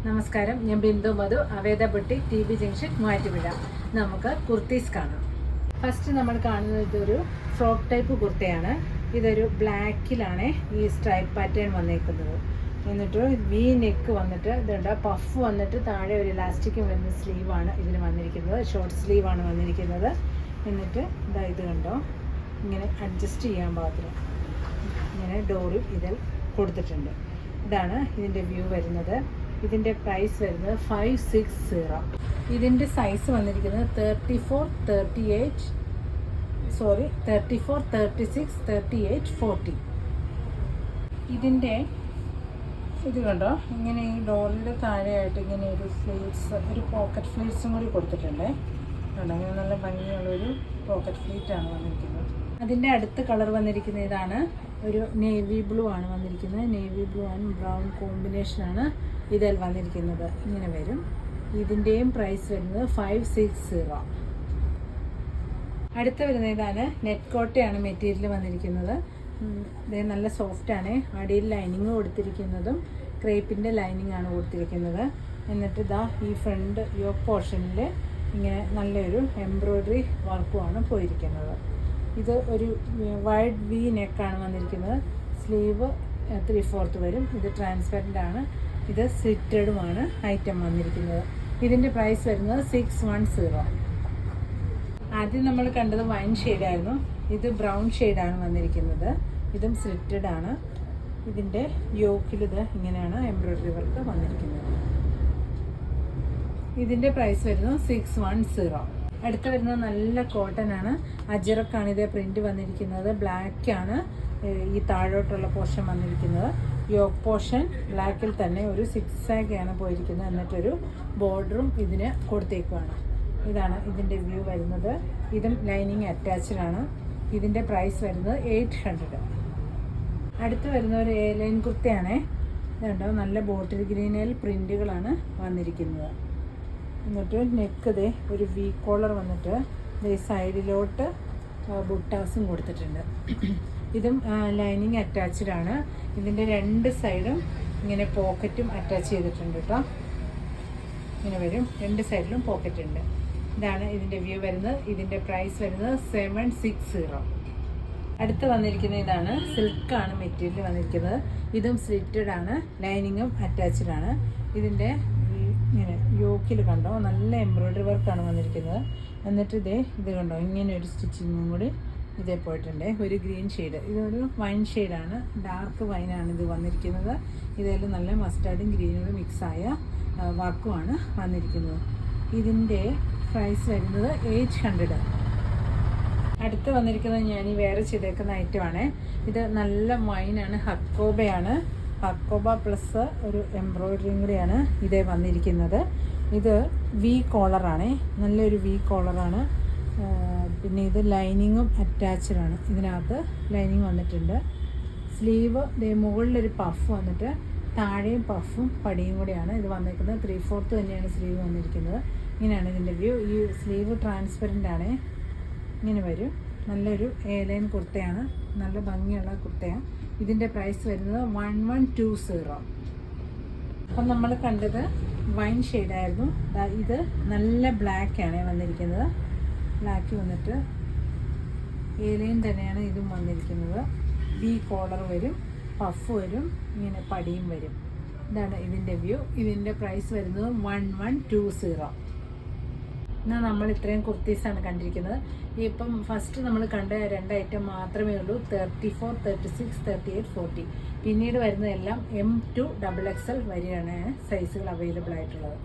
നമസ്കാരം, ഞാൻ ബിന്ദു മധു, അവേദ buti, TB junction, Muvattupuzha. നമുക്ക് കുർത്തീസ് കാണാം. ഫസ്റ്റ് നമ്മൾ കാണുന്നത് ഇതൊരു ഫ്രോക്ക് ടൈപ്പ് കുർത്തയാണ്. ഇതൊരു ബ്ലാക്കിലാണ് ഈ സ്ട്രൈപ്പ് പാറ്റേൺ വന്നേക്കുന്നത്. എന്നിട്ട് വി നെക്ക് വന്നിട്ട് ഇതുണ്ട്, പഫ് വന്നിട്ട് താഴെ ഒരു ഇലാസ്റ്റിക് വരുന്ന സ്ലീവാണ് ഇതിന് വന്നിരിക്കുന്നത്. ഷോർട്ട് സ്ലീവാണ് വന്നിരിക്കുന്നത്. എന്നിട്ട് ഇതാ ഇത് കണ്ടോ, ഇങ്ങനെ അഡ്ജസ്റ്റ് ചെയ്യാൻ പാകത്തിന് ഇങ്ങനെ ഡോറും ഇതിൽ കൊടുത്തിട്ടുണ്ട്. ഇതാണ് ഇതിൻ്റെ വ്യൂ വരുന്നത്. ഇതിൻ്റെ പ്രൈസ് വരുന്നത് 560. ഇതിൻ്റെ സൈസ് വന്നിരിക്കുന്നത് 34, 36, 38, 40. ഇതിൻ്റെ ഇത് കണ്ടോ, ഇങ്ങനെ ഈ ഡോറിൻ്റെ താഴെയായിട്ട് ഇങ്ങനെ ഒരു ഫ്ലീറ്റ്സ്, ഒരു പോക്കറ്റ് ഫ്ലീറ്റ്സും കൂടി കൊടുത്തിട്ടുണ്ട്. കണ്ടോ, ഇങ്ങനെ നല്ല ഭംഗിയുള്ളൊരു പോക്കറ്റ് ഫ്ലീറ്റാണ് വന്നിരിക്കുന്നത്. അതിൻ്റെ അടുത്ത കളർ വന്നിരിക്കുന്ന ഇതാണ്, ഒരു നേവി ബ്ലൂ ആണ് വന്നിരിക്കുന്നത്. നേവി ബ്ലൂ ആൻഡ് ബ്രൗൺ കോമ്പിനേഷനാണ് ഇതിൽ വന്നിരിക്കുന്നത്. ഇങ്ങനെ വരും. ഇതിൻ്റെയും പ്രൈസ് വരുന്നത് 560. അടുത്ത വരുന്ന ഇതാണ്, നെറ്റ് കോട്ടയാണ് മെറ്റീരിയൽ വന്നിരിക്കുന്നത്. ഇത് നല്ല സോഫ്റ്റാണ്. അടിയിൽ ലൈനിങ് കൊടുത്തിരിക്കുന്നതും ക്രേപ്പിൻ്റെ ലൈനിങ് ആണ് കൊടുത്തിരിക്കുന്നത്. എന്നിട്ട് ഇതാ ഈ ഫ്രണ്ട് യോക്ക് പോർഷനിൽ ഇങ്ങനെ നല്ലൊരു എംബ്രോയ്ഡറി വർക്കുമാണ് പോയിരിക്കുന്നത്. ഇത് ഒരു വൈഡ് വി നെക്കാണ് വന്നിരിക്കുന്നത്. സ്ലീവ് 3/4 വരും. ഇത് ട്രാൻസ്പെറൻ്റ് ആണ്. ഇത് സ്ലിറ്റഡുമാണ് ഐറ്റം വന്നിരിക്കുന്നത്. ഇതിൻ്റെ പ്രൈസ് വരുന്നത് 610. ആദ്യം നമ്മൾ കണ്ടത് വൈൻ ഷെയ്ഡായിരുന്നു. ഇത് ബ്രൗൺ ഷെയ്ഡാണ് വന്നിരിക്കുന്നത്. ഇതും സ്ലിറ്റഡ് ആണ്. ഇതിൻ്റെ യോക്കിൽ ഇത് ഇങ്ങനെയാണ് എംബ്രോയ്ഡറി വർക്ക് വന്നിരിക്കുന്നത്. ഇതിൻ്റെ പ്രൈസ് വരുന്നത് 610. അടുത്ത് വരുന്നത് നല്ല കോട്ടൺ ആണ്. അജറക്കാണ് ഇതേ പ്രിന്റ് വന്നിരിക്കുന്നത്. ബ്ലാക്ക് ആണ് ഈ താഴോട്ടുള്ള പോർഷൻ വന്നിരിക്കുന്നത്. യോക്ക് പോർഷൻ ബ്ലാക്കിൽ തന്നെ ഒരു 6 ആണ് പോയിരിക്കുന്നത്. എന്നിട്ടൊരു ബോർഡറും ഇതിന് കൊടുത്തേക്കുവാണ്. ഇതാണ് ഇതിൻ്റെ വ്യൂ വരുന്നത്. ഇതും ലൈനിങ് അറ്റാച്ച്ഡ് ആണ്. ഇതിൻ്റെ പ്രൈസ് വരുന്നത് 800. അടുത്ത് വരുന്ന ഒരു എയർലൈൻ കുർത്തയാണ്. ഇതുണ്ടോ, നല്ല ബോട്ടിൽ ഗ്രീനിൽ പ്രിന്റുകളാണ് വന്നിരിക്കുന്നത്. എന്നിട്ട് നെക്ക് ദേ ഒരു വി കോളർ വന്നിട്ട് ദേ സൈഡിലോട്ട് ബുട്ടാസും കൊടുത്തിട്ടുണ്ട്. ഇതും ലൈനിങ് അറ്റാച്ച്ഡ് ആണ്. ഇതിൻ്റെ രണ്ട് സൈഡും ഇങ്ങനെ പോക്കറ്റും അറ്റാച്ച് ചെയ്തിട്ടുണ്ട് കേട്ടോ. ഇങ്ങനെ വരും. രണ്ട് സൈഡിലും പോക്കറ്റ് ഉണ്ട്. ഇതാണ് ഇതിൻ്റെ വ്യൂ വരുന്നത്. ഇതിൻ്റെ പ്രൈസ് വരുന്നത് 760. അടുത്ത് വന്നിരിക്കുന്ന ഇതാണ്, സിൽക്കാണ് മെറ്റീരിയൽ വന്നിരിക്കുന്നത്. ഇതും സ്ലിറ്റഡ് ആണ്. ലൈനിങ്ങും അറ്റാച്ച്ഡ് ആണ്. ഇതിൻ്റെ ഇങ്ങനെ യോക്കിൽ കണ്ടോ, നല്ല എംബ്രോയ്ഡറി വർക്കാണ് വന്നിരിക്കുന്നത്. എന്നിട്ട് ഇത് കണ്ടോ, ഇങ്ങനെ ഒരു സ്റ്റിച്ചിങ്ങും കൂടി ഇതേ പോയിട്ടുണ്ട്. ഒരു ഗ്രീൻ ഷെയ്ഡ്, ഇതൊരു വൈൻ ഷെയ്ഡാണ്. ഡാർക്ക് വൈനാണ് ഇത് വന്നിരിക്കുന്നത്. ഇതിൽ നല്ല മസ്റ്റാർഡും ഗ്രീനോടും മിക്സായ വർക്കുമാണ് വന്നിരിക്കുന്നത്. ഇതിൻ്റെ പ്രൈസ് വരുന്നത് 800. അടുത്ത് വന്നിരിക്കുന്നത് ഞാൻ ഈ വേറെ ചെയ്തേക്കുന്ന ഐറ്റമാണ്. ഇത് നല്ല വൈനാണ്, ഹക്കോബയാണ്. ഹക്കോബ പ്ലസ് ഒരു എംബ്രോയ്ഡറിയും കൂടിയാണ് ഇതേ വന്നിരിക്കുന്നത്. ഇത് വി കോളറാണ്, നല്ലൊരു വി കോളറാണ്. പിന്നെ ഇത് ലൈനിങ്ങും അറ്റാച്ച്ഡ് ആണ്. ഇതിനകത്ത് ലൈനിങ് വന്നിട്ടുണ്ട്. സ്ലീവ് മുകളിലൊരു പഫ് വന്നിട്ട് താഴെയും പഫും പടിയും കൂടിയാണ് ഇത് വന്നിരിക്കുന്നത്. 3/4 തന്നെയാണ് സ്ലീവ് വന്നിരിക്കുന്നത്. ഇങ്ങനെയാണ് ഇതിൻ്റെ വ്യൂ. ഈ സ്ലീവ് ട്രാൻസ്പെറൻ്റ് ആണ്. ഇങ്ങനെ വരും. നല്ലൊരു എയർലൈൻ കുർത്തയാണ്. നല്ല ഭംഗിയുള്ള കുർത്തയാണ്. ഇതിൻ്റെ പ്രൈസ് വരുന്നത് 1120. അപ്പം നമ്മൾ കണ്ടത് വൈൻ ഷെയ്ഡായിരുന്നു. ഇത് നല്ല ബ്ലാക്കാണ് വന്നിരിക്കുന്നത്. ബ്ലാക്ക് വന്നിട്ട് എയർലൈൻ തന്നെയാണ് ഇതും വന്നിരിക്കുന്നത്. വി കോളർ വരും, പഫ് വരും, ഇങ്ങനെ പടിയും വരും. ഇതാണ് ഇതിൻ്റെ വ്യൂ. ഇതിൻ്റെ പ്രൈസ് വരുന്നത് 1120. എന്നാൽ നമ്മൾ ഇത്രയും കുർത്തീസാണ് കണ്ടിരിക്കുന്നത്. ഇപ്പം ഫസ്റ്റ് നമ്മൾ കണ്ട 2 ഐറ്റം മാത്രമേ ഉള്ളൂ. 34, 36, 38, 40. പിന്നീട് വരുന്നതെല്ലാം M to XXL വരെയാണ് സൈസുകൾ അവൈലബിൾ ആയിട്ടുള്ളത്.